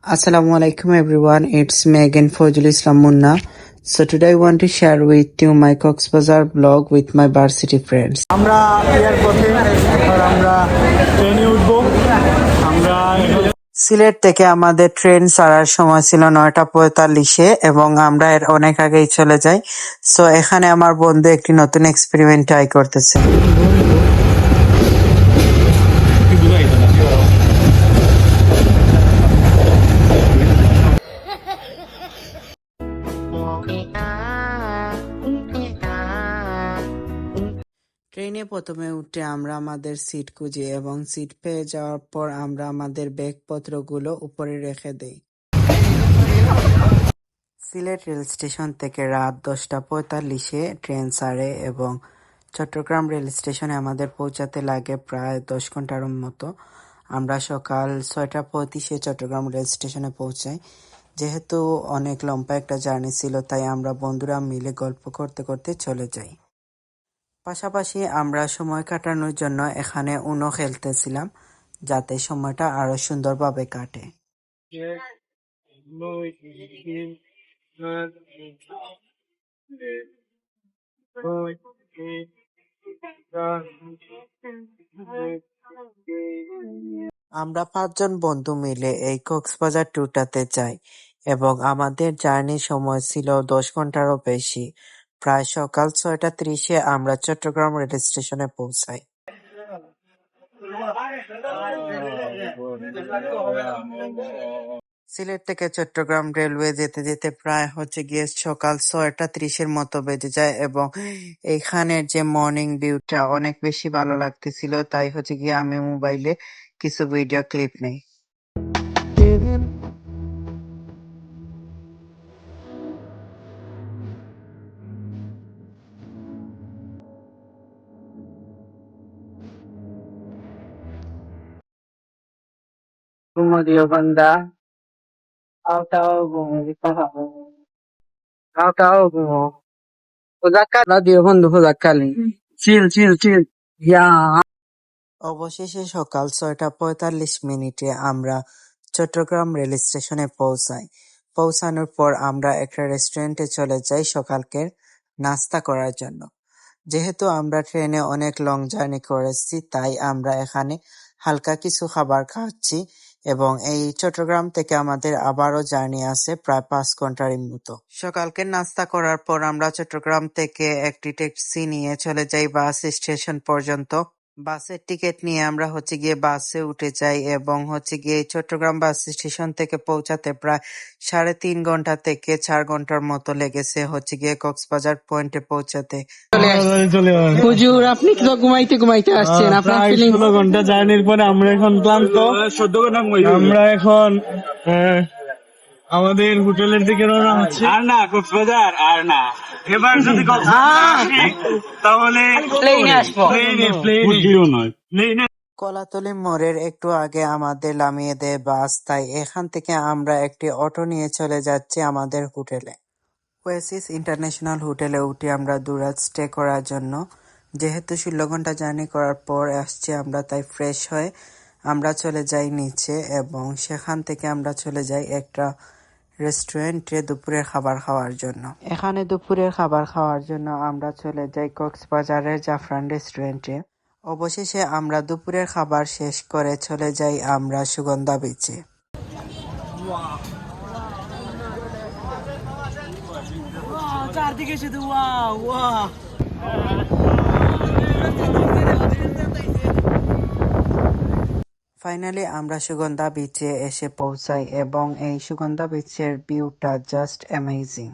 Assalamu alaikum everyone, it's me again Fojul Islam Munna. So today I want to share with you my Coxbazar vlog with my varsity friends. আমরা এয়ারপোর্টে এখন আমরা ট্রেনে উঠবো। আমরা সিলেট থেকে আমাদের ট্রেন ছাড়ার সময় ছিল 9:45 এবং আমরা এর অনেক আগেই চলে যাই। সো এখানে আমার বন্ধু একটি নতুন এক্সপেরিমেন্ট ট্রাই করতেছে। ট্রেনে প্রথমে উঠে আমরা আমাদের সিট খুঁজি এবং সিট পেয়ে যাওয়ার পর আমরা আমাদের ব্যাগপত্রগুলো উপরে রেখে দেই। সিলেট রেল স্টেশন থেকে রাত 10:45 ট্রেন ছাড়ে এবং চট্টগ্রাম রেল স্টেশনে আমাদের পৌঁছাতে লাগে প্রায় 10 ঘন্টার মতো। আমরা সকাল 6:35 চট্টগ্রাম রেল স্টেশনে পৌঁছাই। যেহেতু অনেক লম্বা একটা জার্নি ছিল, তাই আমরা বন্ধুরা মিলে গল্প করতে করতে চলে যাই। পাশাপাশি আমরা সময় কাটানোর জন্য এখানে উনো খেলতেছিলাম, যাতে সময়টা আরো সুন্দরভাবে কাটে। আমরা 5 জন বন্ধু মিলে এই কক্সবাজার ট্যুরটাতে যাই এবং আমাদের জার্নির সময় ছিল 10 ঘন্টারও বেশি। প্রায় সকাল 6:30 আমরা চট্টগ্রাম রেল স্টেশনে পৌঁছাই। সিলেট থেকে চট্টগ্রাম রেলওয়ে যেতে যেতে প্রায় সকাল 6:30 মতো বেজে যায় এবং এইখানের যে মর্নিং ভিউটা অনেক বেশি ভালো লাগতেছিল, তাই আমি মোবাইলে কিছু ভিডিও ক্লিপ নেই। Dia banda, অবশেষে সকাল 6:45 আমরা চট্টগ্রাম রেল স্টেশনে পৌঁছাই। পৌঁছানোর পর আমরা একটা রেস্টুরেন্টে চলে যাই সকালকে নাস্তা করার জন্য। যেহেতু আমরা ট্রেনে অনেক লং জার্নি করেছি, তাই আমরা এখানে হালকা কিছু খাবার খাচ্ছি এবং এই চট্টগ্রাম থেকে আমাদের আবারও জার্নি আছে প্রায় 5 ঘন্টার মতো। সকালকে নাস্তা করার পর আমরা চট্টগ্রাম থেকে একটি ট্যাক্সি নিয়ে চলে যাই বাস স্টেশন পর্যন্ত। বাসের টিকিট নিয়ে আমরা বাসে উঠে যাই এবং চট্টগ্রাম বাস স্টেশন থেকে পৌঁছাতে প্রায় 3.5 ঘন্টা থেকে 4 ঘন্টার মতো লেগেছে কক্সবাজার পয়েন্টে পৌঁছাতে। হুজুর, আপনি তো ঘুমাইতে আসছেন, আপনার ফিলিং? 16 ঘন্টা জার্নির পরে আমরা এখন ক্লান্ত। আমরা এখন আমাদের হোটেলের দিকে রওনা হচ্ছি। আর না কক্সবাজার, আর না। এবার যদি তাহলে প্লেনে আসবো। প্লেনে কলাতলি মোড়ের একটু আগে আমাদের নামিয়ে দেয় বাস, তাই এখান থেকে আমরা একটি অটো নিয়ে চলে যাচ্ছি আমাদের হোটেলে। ওয়েসিস ইন্টারন্যাশনাল হোটেলে উঠে আমরা 2 রাত স্টে করার জন্য। যেহেতু 16 ঘন্টা জার্নি করার পর আসছি আমরা, তাই ফ্রেশ হয়ে আমরা চলে যাই নিচে এবং সেখান থেকে আমরা চলে যাই একটা রেস্টুরেন্টে দুপুরের খাবার খাওয়ার জন্য। এখানে দুপুরের খাবার খাওয়ার জন্য আমরা চলে যাই কক্সবাজারের জাফরান রেস্টুরেন্টে। অবশেষে আমরা দুপুরের খাবার শেষ করে চলে যাই আমরা সুগন্ধা বিচে। চারদিকে শুধু ওয়াও ওয়াও। ফাইনালি আমরা সুগন্ধা বিচে এসে পৌঁছাই এবং এই সুগন্ধা বিচের ভিউটা জাস্ট অ্যামেজিং।